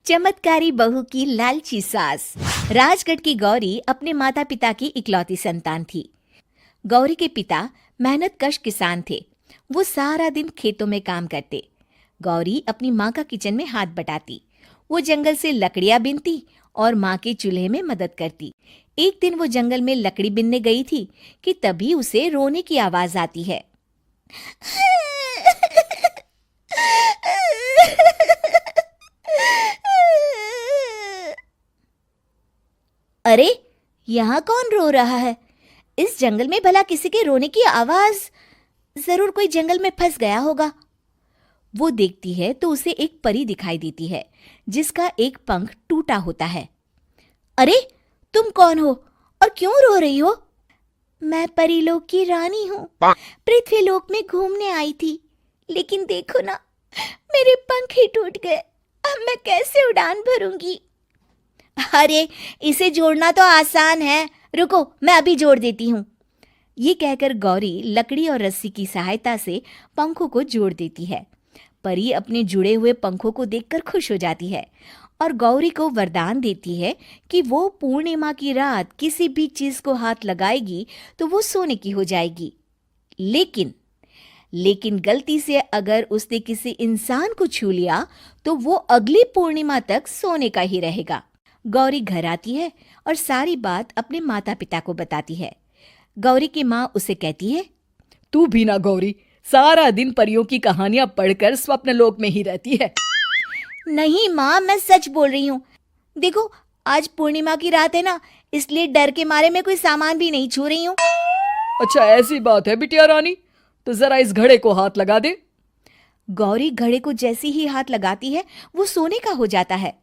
चमत्कारी बहू की लालची सास। राजगढ़ की गौरी अपने माता पिता की इकलौती संतान थी। गौरी के पिता मेहनतकश किसान थे। वो सारा दिन खेतों में काम करते। गौरी अपनी माँ का किचन में हाथ बटाती। वो जंगल से लकड़ियां बीनती और माँ के चूल्हे में मदद करती। एक दिन वो जंगल में लकड़ी बीनने गई थी कि तभी उसे रोने की आवाज आती है। अरे, यहाँ कौन रो रहा है? इस जंगल में भला किसी के रोने की आवाज? जरूर कोई जंगल में फंस गया होगा। वो देखती है तो उसे एक परी दिखाई देती है जिसका एक पंख टूटा होता है। अरे, तुम कौन हो और क्यों रो रही हो? मैं परीलोक की रानी हूँ। पृथ्वीलोक में घूमने आई थी, लेकिन देखो ना, मेरे पंख ही टूट गए। अब मैं कैसे उड़ान भरूंगी? अरे, इसे जोड़ना तो आसान है। रुको, मैं अभी जोड़ देती हूँ। ये कहकर गौरी लकड़ी और रस्सी की सहायता से पंखों को जोड़ देती है। परी अपने जुड़े हुए पंखों को देखकर खुश हो जाती है और गौरी को वरदान देती है कि वो पूर्णिमा की रात किसी भी चीज को हाथ लगाएगी तो वो सोने की हो जाएगी। लेकिन गलती से अगर उसने किसी इंसान को छू लिया तो वो अगली पूर्णिमा तक सोने का ही रहेगा। गौरी घर आती है और सारी बात अपने माता पिता को बताती है। गौरी की माँ उसे कहती है, तू भी ना गौरी, सारा दिन परियों की कहानियां पढ़कर स्वप्न लोक में ही रहती है। नहीं माँ, मैं सच बोल रही हूँ। देखो, आज पूर्णिमा की रात है ना, इसलिए डर के मारे मैं कोई सामान भी नहीं छू रही हूँ। अच्छा, ऐसी बात है बिटिया रानी, तो जरा इस घड़े को हाथ लगा दे। गौरी घड़े को जैसे ही हाथ लगाती है वो सोने का हो जाता है।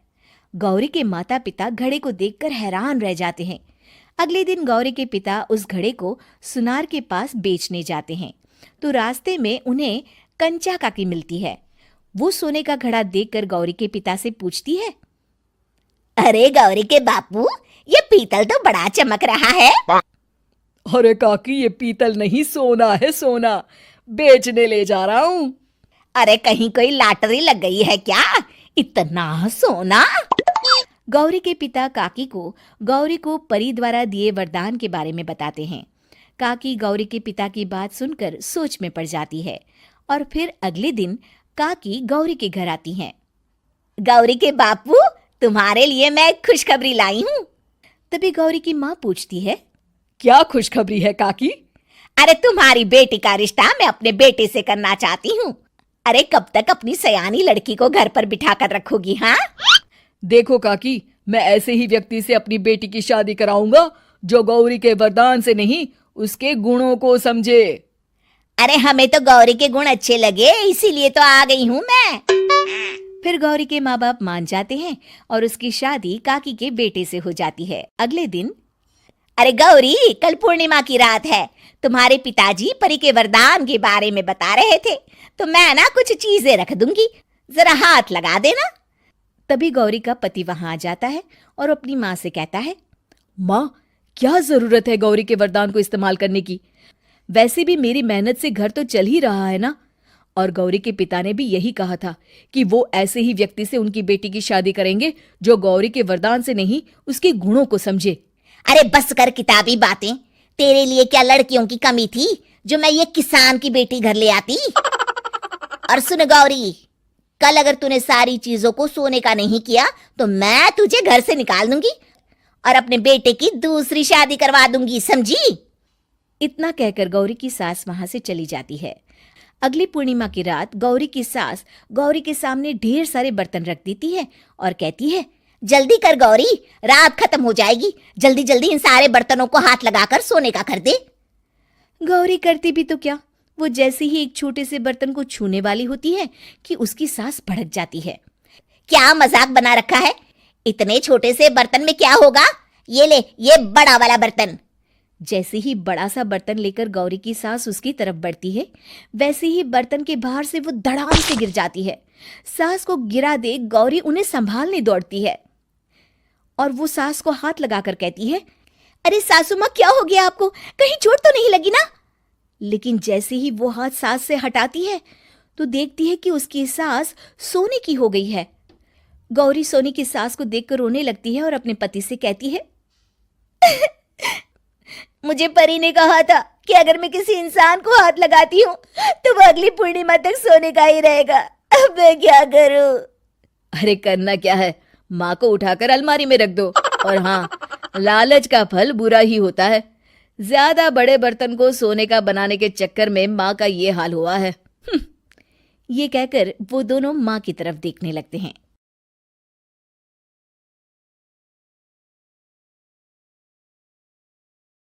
गौरी के माता पिता घड़े को देखकर हैरान रह जाते हैं। अगले दिन गौरी के पिता उस घड़े को सुनार के पास बेचने जाते हैं तो रास्ते में उन्हें कंचा काकी मिलती है। वो सोने का घड़ा देखकर गौरी के पिता से पूछती है, अरे गौरी के बापू, ये पीतल तो बड़ा चमक रहा है। अरे काकी, ये पीतल नहीं, सोना है, सोना। बेचने ले जा रहा हूँ। अरे, कहीं कोई लॉटरी लग गई है क्या? इतना सोना? गौरी के पिता काकी को गौरी को परी द्वारा दिए वरदान के बारे में बताते हैं। काकी गौरी के पिता की बात सुनकर सोच में पड़ जाती है और फिर अगले दिन काकी गौरी के घर आती हैं। गौरी के बापू, तुम्हारे लिए मैं एक खुशखबरी लाई हूँ। तभी गौरी की माँ पूछती है, क्या खुशखबरी है काकी? अरे, तुम्हारी बेटी का रिश्ता मैं अपने बेटे से करना चाहती हूँ। अरे, कब तक अपनी सयानी लड़की को घर पर बिठा कर रखोगी? हाँ, देखो काकी, मैं ऐसे ही व्यक्ति से अपनी बेटी की शादी कराऊंगा जो गौरी के वरदान से नहीं, उसके गुणों को समझे। अरे, हमें तो गौरी के गुण अच्छे लगे, इसीलिए तो आ गई हूँ मैं। फिर गौरी के माँ बाप मान जाते हैं और उसकी शादी काकी के बेटे से हो जाती है। अगले दिन, अरे गौरी, कल पूर्णिमा की रात है। तुम्हारे पिताजी परी के वरदान के बारे में बता रहे थे, तो मैं ना कुछ चीजें रख दूंगी, जरा हाथ लगा देना। तभी गौरी का पति वहां आ जाता है और अपनी माँ से कहता है, माँ, क्या जरूरत है गौरी के वरदान को इस्तेमाल करने की? वैसे भी मेरी मेहनत से घर तो चल ही रहा है ना। और गौरी के पिता ने भी यही कहा था कि वो ऐसे ही व्यक्ति से उनकी बेटी की शादी करेंगे जो गौरी के वरदान से नहीं, उसके गुणों को समझे। अरे बस कर किताबी बातें। तेरे लिए क्या लड़कियों की कमी थी जो मैं ये किसान की बेटी घर ले आती? और सुन गौरी, कल अगर तूने सारी चीजों को सोने का नहीं किया तो मैं तुझे घर से निकाल दूंगी और अपने बेटे की दूसरी शादी करवा दूंगी, समझी? इतना कहकर गौरी की सास वहां से चली जाती है। अगली पूर्णिमा की रात गौरी की सास गौरी के सामने ढेर सारे बर्तन रख देती है और कहती है, जल्दी कर गौरी, रात खत्म हो जाएगी। जल्दी जल्दी इन सारे बर्तनों को हाथ लगाकर सोने का कर दे। गौरी करती भी तो क्या, वो जैसे ही एक छोटे से बर्तन को छूने वाली होती है कि उसकी सास भड़क जाती है। क्या मजाक बना रखा है? इतने छोटे से बर्तन में क्या होगा? ये ले, ये बड़ा वाला बर्तन। जैसे ही बड़ा सा बर्तन लेकर गौरी की सास उसकी तरफ बढ़ती है, वैसे ही बर्तन के बाहर से वो धड़ाम से गिर जाती है। सास को गिरा देख गौरी उन्हें संभालने दौड़ती है और वो सास को हाथ लगाकर कहती है, अरे सासू माँ, क्या हो गया आपको? कहीं चोट तो नहीं लगी ना? लेकिन जैसे ही वो हाथ सास से हटाती है तो देखती है कि उसकी सास सोने की हो गई है। गौरी सोनी की सास को देखकर रोने लगती है और अपने पति से कहती है, मुझे परी ने कहा था कि अगर मैं किसी इंसान को हाथ लगाती हूँ तो वो अगली पूर्णिमा तक सोने का ही रहेगा। अब मैं क्या करूँ? अरे करना क्या है, माँ को उठाकर अलमारी में रख दो। और हाँ, लालच का फल बुरा ही होता है। ज्यादा बड़े बर्तन को सोने का बनाने के चक्कर में माँ का ये हाल हुआ है। ये कहकर वो दोनों माँ की तरफ देखने लगते हैं।